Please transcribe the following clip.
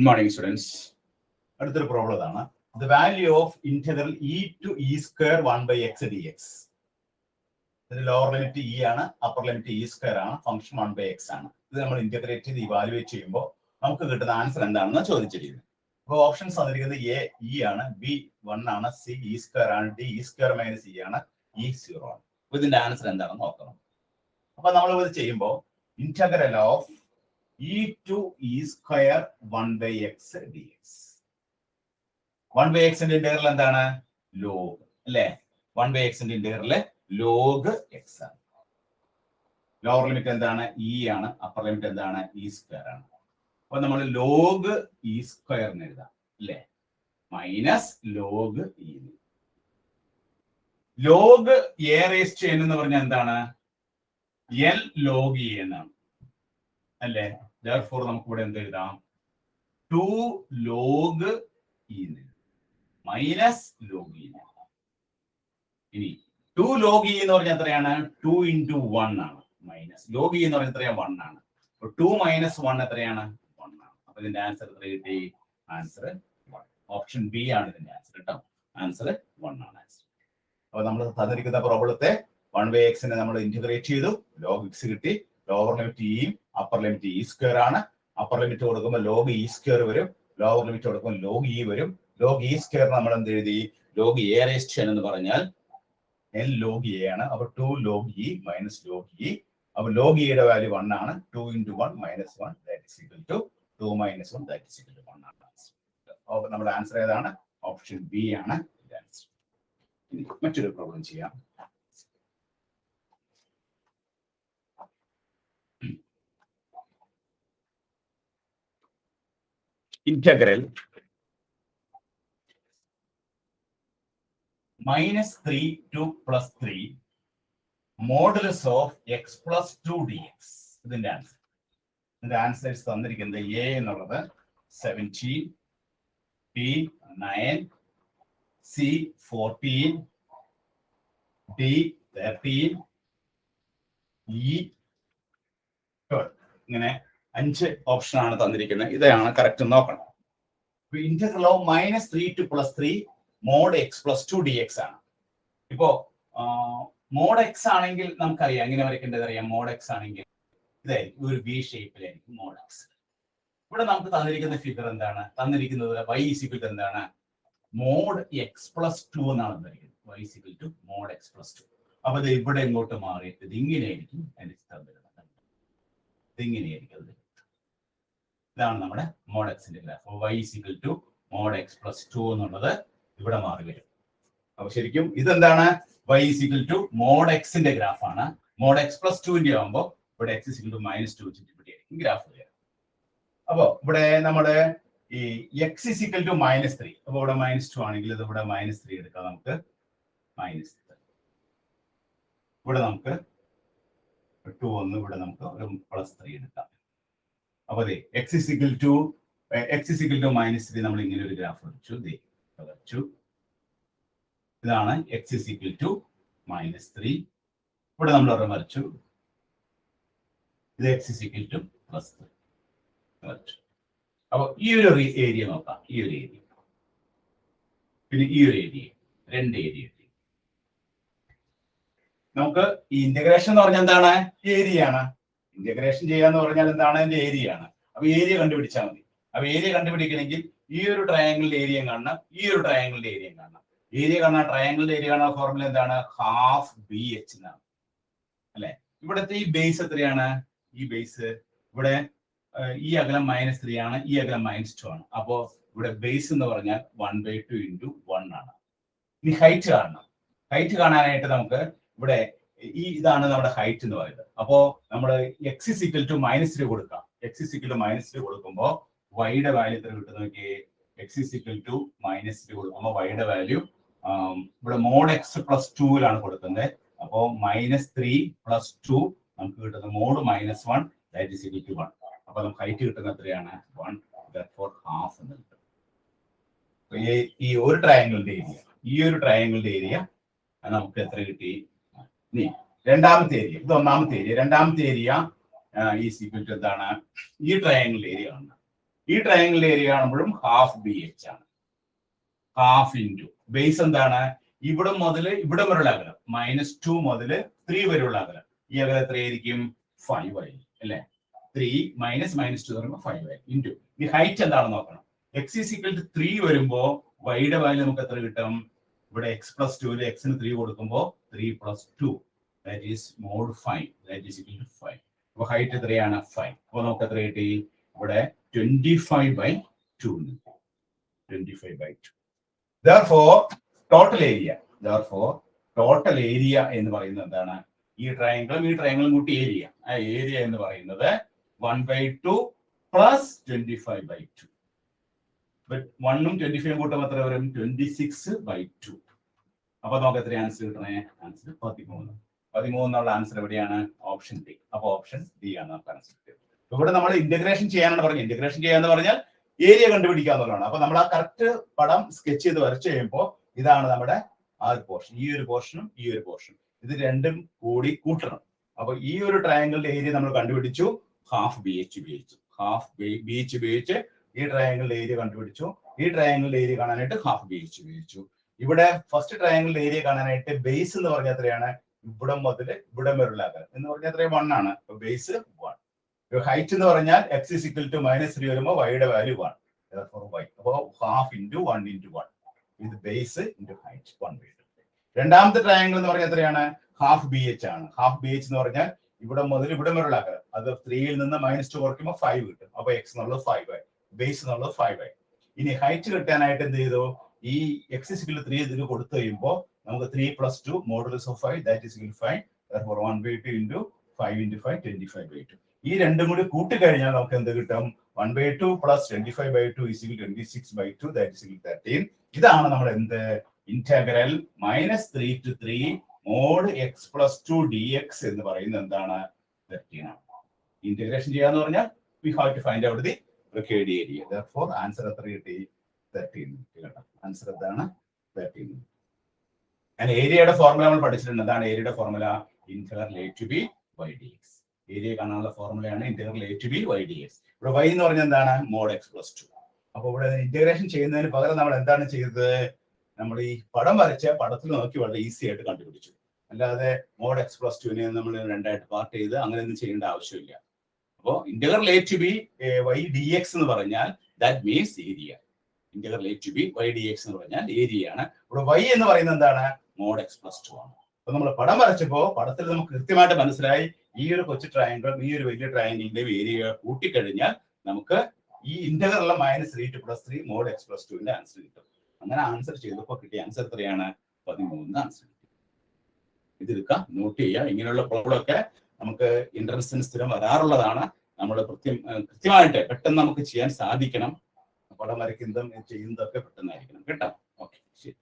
Good morning, students. അടുത്തൊരു problem ഇതാണ്. The value of integral e to e square 1 by x dx. ഇതിന്റെ lower limit e ആണ്, upper limit e square ആണ്, function 1 by x ആണ്. ഇത് നമ്മൾ integrate ചെയ്ത് ഇവാലുവേറ്റ് ചെയ്യുമ്പോൾ നമുക്ക് കിട്ടുന്ന ആൻസർ എന്താണെന്ന് ചോദിച്ചിരിക്കുന്നത്. അപ്പോൾ ഓപ്ഷൻസ് തന്നിരിക്കുന്നത് എ ഇ ആണ്, ബി 1 ആണ്, സി ഇ സ്ക്വയർ ആണ്, D E square minus E ആണ്, ഇ 0 ആണ്. അപ്പോൾ ഇതിന്റെ ആൻസർ എന്താണെന്ന് നോക്കണം. അപ്പോൾ നമ്മൾ ഇത് ചെയ്യുമ്പോൾ integral of e to e square 1 by x dx. 1 by x ന്റെ ഇന്റഗ്രൽ എന്താണ്? log അല്ലേ? 1 by x ന്റെ ഇന്റഗ്രൽ log x ആണ്. ലോവർ ലിമിറ്റ് എന്താണ്? e ആണ്, അപ്പർ ലിമിറ്റ് എന്താണ്? e സ്ക്വയർ ആണ്. അപ്പൊ നമ്മൾ log e സ്ക്വയർ എന്ന് എഴുതാം അല്ലേ? Minus log e. log a raise to n എന്ന് പറഞ്ഞാൽ എന്താണ്? l log e എന്നാണ് അല്ലേ? therefore നമുക്ക് ഇവിടെ എന്ത് എഴുതാം? 2 log e minus log e. ഇനി 2 log e എന്ന് പറഞ്ഞാൽ എത്രയാണ്? 2 into 1 ആണ്. മൈനസ് log e എന്ന് പറഞ്ഞാൽ എത്രയാണ്? 1 ആണ്. അപ്പൊ 2 minus 1 എത്രയാണ്? 1 ആണ്. അപ്പൊ ഇതിന്റെ ആൻസർ എത്ര കിട്ടി? ആൻസർ 1. ഓപ്ഷൻ ബി ആണ് ഇതിന്റെ ആൻസർ കേട്ടോ. ആൻസർ 1 ആണ് ആൻസർ. അപ്പൊ നമ്മൾ തന്നിരിക്കുന്ന പ്രോബ്ലത്തെ 1 by x നെ നമ്മൾ ഇന്റഗ്രേറ്റ് ചെയ്തു, log x കിട്ടി. ലോവർ ലിമിറ്റ് ഇയും അപ്പർ ലിമിറ്റ് ഇ സ്ക്വയർ ആണ്. അപ്പർ ലിമിറ്റ് കൊടുക്കുമ്പോൾ ലോഗ് ഇ സ്ക്വയർ വരും, ലോവർ ലിമിറ്റ് കൊടുക്കുമ്പോൾ ലോഗ് ഇ വരും. ലോഗ് ഇ സ്ക്വയർ നമ്മൾ എന്ത് എഴുതി? Log a raise to n എന്ന് പറഞ്ഞാൽ n ലോഗ് എ ആണ്. അപ്പൊ 2 log e minus log e. അപ്പൊ ലോഗ് ഇയുടെ വാല്യൂ 1 ആണ്. 2 into 1 minus 1 that is equal to 2 minus 1 that is equal to 1 ആണ് ആൻസർ. അപ്പോൾ നമ്മുടെ ആൻസർ ഏതാണ്? ഓപ്ഷൻ ബി ആണ് ആൻസർ. ഇനി മറ്റൊരു പ്രോബ്ലം ചെയ്യാം. Integral minus 3 to plus 3 modulus of x plus 2 dx. ഇതിന്റെ ആൻസർ. ഇതിന്റെ ആൻസേഴ്സ് തന്നിരിക്കുന്നത് എ എന്നുള്ളത് 17, ബി 9, സി 14, ഡി 13, ഇ 12. ഇങ്ങനെ 5 ഓപ്ഷൻ ആണ് തന്നിരിക്കുന്നത്. ഇതാണ് കറക്റ്റ് നോക്കണം. Integral of minus 3 to plus 3 mod x plus 2 d x ആണ്. ഇപ്പോ മോഡ് എക്സ് ആണെങ്കിൽ നമുക്കറിയാം എങ്ങനെ വരയ്ക്കേണ്ടത് അറിയാം. മോഡ് എക്സ് ആണെങ്കിൽ ഇതായിരിക്കും, ഒരു വി ഷേപ്പിലായിരിക്കും മോഡ് എക്സ്. ഇവിടെ നമുക്ക് തന്നിരിക്കുന്ന ഫിഗർ എന്താണ്? തന്നിരിക്കുന്നത് y ഈക്വൽ ടു എന്താണ്? മോഡ് എക്സ് പ്ലസ് 2 എന്നാണ് തന്നിരിക്കുന്നത്. y equal to mod x plus 2. അപ്പൊ ഇത് ഇവിടെ ഇങ്ങോട്ട് മാറിയിട്ട് ഇത് ഇങ്ങനെയായിരിക്കും. ഇങ്ങനെയായിരിക്കും. ഇതാണ് നമ്മുടെ മോഡ് എക്സിന്റെ graph. y equal to mod x plus 2 എന്നുള്ളത് ഇവിടെ മാറി വരും. അപ്പൊ ശരിക്കും ഇതെന്താണ്? y ഈക്വൽ ടു മോഡ് എക്സിന്റെ ഗ്രാഫ് ആണ്. മോഡ് എക്സ് പ്ലസ് 2 ആകുമ്പോൾ ഇവിടെ x ഈക്വൽ ടു മൈനസ് 2 വെച്ചിട്ട് ഗ്രാഫ് വരിക. അപ്പൊ ഇവിടെ നമ്മുടെ ഈ x ഈക്വൽ ടു മൈനസ് 3. അപ്പൊ ഇവിടെ മൈനസ് 2 ആണെങ്കിൽ ഇത് ഇവിടെ മൈനസ് 3 എടുക്കാം. നമുക്ക് മൈനസ് 3 ഇവിടെ നമുക്ക് 2 ഒന്ന് ഇവിടെ നമുക്ക് ഒരു പ്ലസ് 3 എടുക്കാം. അപ്പൊ അതെ എക്സ് ഇസിക്കൽ ടു മൈനസ് 3 നമ്മൾ ഇങ്ങനെ ഒരു ഗ്രാഫ് വരച്ചു. ഇതാണ് എക്സ് ഇസിക്കൽ ടു മൈനസ് 3. ഇവിടെ നമ്മൾ ഒരെണ്ണം വരച്ചു. ഇത് എക്സ് ഇസിക്കൽ ടു പ്ലസ് 3 വരച്ചു. അപ്പൊ ഈ ഒരു ഏരിയ നോക്കാം. ഈ ഒരു ഏരിയ, പിന്നെ ഈ ഒരു ഏരിയ, 2 ഏരിയ. നമുക്ക് ഈ ഇന്റഗ്രേഷൻ എന്ന് പറഞ്ഞാൽ എന്താണ്? ഏരിയ ആണ്. ഇന്റഗ്രേഷൻ ചെയ്യാന്ന് പറഞ്ഞാൽ എന്താണ്? അതിന്റെ ഏരിയ ആണ്. അപ്പൊ ഏരിയ കണ്ടുപിടിച്ചാൽ മതി. അപ്പൊ ഏരിയ കണ്ടുപിടിക്കണമെങ്കിൽ ഈ ഒരു ട്രയാങ്കിളിന്റെ ഏരിയ കാണണം, ഈ ഒരു ട്രയാങ്കിളിന്റെ ഏരിയ കാണണം. ഏരിയ കാണാൻ ട്രയാങ്കിളിന്റെ ഏരിയ കാണാൻ ഫോർമുല എന്താണ്? ഹാഫ് ബി എച്ച് എന്നാണ് അല്ലെ? ഇവിടുത്തെ ഈ ബേസ് എത്രയാണ്? ഈ ബേസ് ഇവിടെ ഈ അകലം മൈനസ് 3 ആണ്, ഈ അകലം മൈനസ് 2 ആണ്. അപ്പോ ഇവിടെ ബേസ് എന്ന് പറഞ്ഞാൽ 1/2 into 1 ആണ്. ഇനി ഹൈറ്റ് കാണണം. ഹൈറ്റ് കാണാനായിട്ട് നമുക്ക് ഇവിടെ ഇതാണ് നമ്മുടെ ഹൈറ്റ് എന്ന് പറയുന്നത്. അപ്പോ നമ്മൾ എക്സ് ഇസിക്കൽ ടു മൈനസ് 3 കൊടുക്കാം. എക്സ് ഇസിക്കൽ ടു മൈനസ് 3 കൊടുക്കുമ്പോൾ വൈയുടെ വാല്യൂ എത്ര കിട്ടുന്ന നോക്കിയേ. എക്സ് ഇസിക്കൽ ടു മൈനസ് 3 കൊടുക്കുമ്പോൾ വൈയുടെ വാല്യൂ ഇവിടെ മോഡ് എക്സ് പ്ലസ് 2 കൊടുക്കുന്നത്. അപ്പോൾ മൈനസ് 3 പ്ലസ് 2 നമുക്ക് കിട്ടുന്നത് mod minus 1 that is equal to 1. അപ്പൊ നമുക്ക് ഹൈറ്റ് കിട്ടുന്നത് എത്രയാണ്? 1. therefore ഹാഫ് എന്ന് കിട്ടും. ഈ ഒരു ട്രയാങ്കിളിന്റെ ഏരിയ, ഈ ഒരു ട്രയാങ്കിളിന്റെ ഏരിയ നമുക്ക് എത്ര കിട്ടി? രണ്ടാമത്തെ ഏരിയ, ഇത് ഒന്നാമത്തെ ഏരിയ. രണ്ടാമത്തെ ഏരിയ ഈ സീക്വൽ ടു എന്താണ്? ഈ ട്രയാങ്കിൾ ഏരിയ ആണ്. ഈ ട്രയാങ്കിളിന്റെ ഏരിയ കാണുമ്പോഴും ഹാഫ് ബി എച്ച് ആണ്. ഹാഫ് ഇൻറ്റു ബേസ് എന്താണ്? ഇവിടെ മുതൽ ഇവിടെ വരെയുള്ള അകലം -2 മുതൽ 3 വരെയുള്ള അകലം. ഈ അകലം എത്രയായിരിക്കും? 5 ആയിരിക്കും അല്ലെ? 3 മൈനസ് -2 എന്ന് പറയുമ്പോൾ 5 ആയിരിക്കും ഇൻറ്റു ഈ ഹൈറ്റ് എന്താണെന്ന് നോക്കണം. x ഈസ് ഈക്വൽ ടു 3 വരുമ്പോ വൈയുടെ വാല്യൂ നമുക്ക് എത്ര കിട്ടും? ഇവിടെ x+2 എക്സിന് 3 കൊടുക്കുമ്പോൾ 3+2 that is mod 5 that is equal to 5. അപ്പൊ ഹൈറ്റ് എത്രയാണ്? 5. അപ്പൊ നമുക്ക് എത്ര കിട്ടി? ഇവിടെ 25/2. 25/2. Therefore, total area എന്ന് പറയുന്നത് എന്താണ്? ഈ ട്രയാങ്കിളും കൂട്ടി ഏരിയ. ആ ഏരിയ എന്ന് പറയുന്നത് 1/2 പ്ലസ് 25/2. 1ഉം 25ഉം കൂട്ടുമ്പോൾ എത്ര വരും? 26/2. അപ്പൊ നമുക്ക് എത്ര ആൻസർ കിട്ടണേ? ആൻസർ 13. 13 എന്നുള്ള ആൻസർ എവിടെയാണ്? Option D. അപ്പൊ ഓപ്ഷൻ ഡി ആണ് നമുക്ക് ആൻസർ കിട്ടിയത്. ഇവിടെ നമ്മൾ ഇന്റഗ്രേഷൻ ചെയ്യാനാണ് പറഞ്ഞത്. ഇന്റഗ്രേഷൻ ചെയ്യാന്ന് പറഞ്ഞാൽ ഏരിയ കണ്ടുപിടിക്കുക എന്നുള്ളതാണ്. അപ്പൊ നമ്മൾ ആ കറക്റ്റ് പടം സ്കെച്ച് ചെയ്ത് വരച്ച് കഴിയുമ്പോൾ ഇതാണ് നമ്മുടെ ആ ഒരു പോർഷൻ. ഈ ഒരു പോർഷനും ഈ ഒരു പോർഷനും ഇത് രണ്ടും കൂടി കൂട്ടണം. അപ്പൊ ഈ ഒരു ട്രയാങ്കിളിന്റെ ഏരിയ നമ്മൾ കണ്ടുപിടിച്ചു. ഹാഫ് ബി എച്ച് ഉപയോഗിച്ച് ഈ ട്രയാങ്കിളിന്റെ ഏരിയ കണ്ടുപിടിച്ചു. ഈ ട്രയാങ്കിളിന്റെ ഏരിയ കാണാനായിട്ട് ഹാഫ് ബി എച്ച് ഉപയോഗിച്ചു. ഇവിടെ ഫസ്റ്റ് ട്രയാങ്കിളിന്റെ ഏരിയ കാണാനായിട്ട് ബേസ് എന്ന് പറഞ്ഞാൽ എത്രയാണ്? ഇവിടെ മുതൽ ഇവിടെ വരെയുള്ള അകലം എന്ന് പറഞ്ഞാൽ എത്രയും 1 ആണ്. അപ്പൊ ബേസ് 1. ഹൈറ്റ് എന്ന് പറഞ്ഞാൽ x is equal to -3 വരുമ്പോൾ y-യുടെ വാല്യൂ 1. Therefore y. അപ്പോൾ ഹാഫ് ഇൻറ്റു 1 ഇൻറ്റു 1 ഇത് ബേസ് ഇൻറ്റു ഹൈറ്റ് 1/2. രണ്ടാമത്തെ ട്രയാങ്കിൾ എന്ന് പറഞ്ഞാൽ എത്രയാണ്? ഹാഫ് ബി എച്ച് ആണ്. ഹാഫ് ബി എച്ച് എന്ന് പറഞ്ഞാൽ ഇവിടെ മുതൽ ഇവിടെ വരെയുള്ള അകലം. അത് 3യിൽ നിന്ന് -2 കുറയ്ക്കുമ്പോൾ 5 കിട്ടും. അപ്പൊ x എന്നുള്ളത് 5 ആയി, ബേസ് എന്നുള്ളത് 5 ആയി. ഇനി ഹൈറ്റ് കിട്ടാനായിട്ട് എന്ത് ചെയ്തു? ഈ x is equal to 3 ഇതിന് കൊടുത്തു കഴിയുമ്പോൾ നമുക്ക് 3+2 modulus of 5 that is equal 5. Therefore 1/2 into 5 into 5 25/2. ഈ രണ്ടും കൂടി കൂട്ടിക്കഴിഞ്ഞാൽ നമുക്ക് എന്ത് കിട്ടും? 1/2 plus 25/2 is equal 26/2 that is equal 13. ഇതാണ് നമ്മുടെ എന്ത്? Integral -3 to 3 mode x+2 dx എന്ന് പറയുന്നത് എന്താണ്? 13 ആണ്. ഇന്റഗ്രേഷൻ ചെയ്യാന്ന് പറഞ്ഞാൽ we have to find out the required area. Therefore answer എത്ര കിട്ടി? 13 കേട്ടോ. ആൻസർ എന്താണ്? 13. And ഏരിയയുടെ ഫോർമുല നമ്മൾ പഠിച്ചിട്ടുണ്ട്. എന്താണ് ഏരിയയുടെ formula? Integral a to b y dx. Area കാണാനുള്ള ഫോർമുലയാണ് integral a to b y dx. ഇവിടെ y എന്ന് പറഞ്ഞാൽ എന്താണ്? Mode x+2. അപ്പൊ ഇവിടെ ഇന്റഗ്രേഷൻ ചെയ്യുന്നതിന് പകരം നമ്മൾ എന്താണ് ചെയ്തത്? നമ്മൾ ഈ പടം വരച്ച പടത്തിൽ നോക്കി വളരെ ഈസി ആയിട്ട് കണ്ടുപിടിച്ചു. അല്ലാതെ മോഡ് x+2നെ നമ്മൾ രണ്ടായിട്ട് പാർട്ട് ചെയ്ത് അങ്ങനെയൊന്നും ചെയ്യേണ്ട ആവശ്യമില്ല. അപ്പോൾ integral a to b y dx എന്ന് പറഞ്ഞാൽ that means area. Integral a to b y dx എന്ന് പറഞ്ഞാൽ ഏരിയയാണ്. ഇവിടെ y എന്ന് പറയുന്നത് എന്താണ്? മോഡ് x+2 ആണ്. അപ്പൊ നമ്മൾ പടം വരച്ചപ്പോൾ പടത്തിൽ നമുക്ക് കൃത്യമായിട്ട് മനസ്സിലായി ഈ ഒരു കൊച്ചു ട്രയാങ്കിൾ ഈ ഒരു വലിയ ട്രയാങ്കിളിന്റെ ഏരിയ കൂട്ടിക്കഴിഞ്ഞാൽ നമുക്ക് ഈ ഇന്റഗ്രൽ -3 to +3 മോഡ് x+2ന്റെ ആൻസർ കിട്ടും. അങ്ങനെ ആൻസർ ചെയ്തപ്പോൾ കിട്ടിയ ആൻസർ എത്രയാണ്? 13 ആൻസർ. ഇതെടുക്കുക, നോട്ട് ചെയ്യുക. ഇങ്ങനെയുള്ള പ്രോബ്ലം ഒക്കെ നമുക്ക് എൻട്രൻസിന് സ്ഥിരം വരാറുള്ളതാണ്. നമ്മൾ കൃത്യമായിട്ട് പെട്ടെന്ന് നമുക്ക് ചെയ്യാൻ സാധിക്കണം. പടം വരയ്ക്കുന്നതും ചെയ്യുന്നതൊക്കെ പെട്ടെന്നായിരിക്കണം കേട്ടോ. ഓക്കെ, ശരി.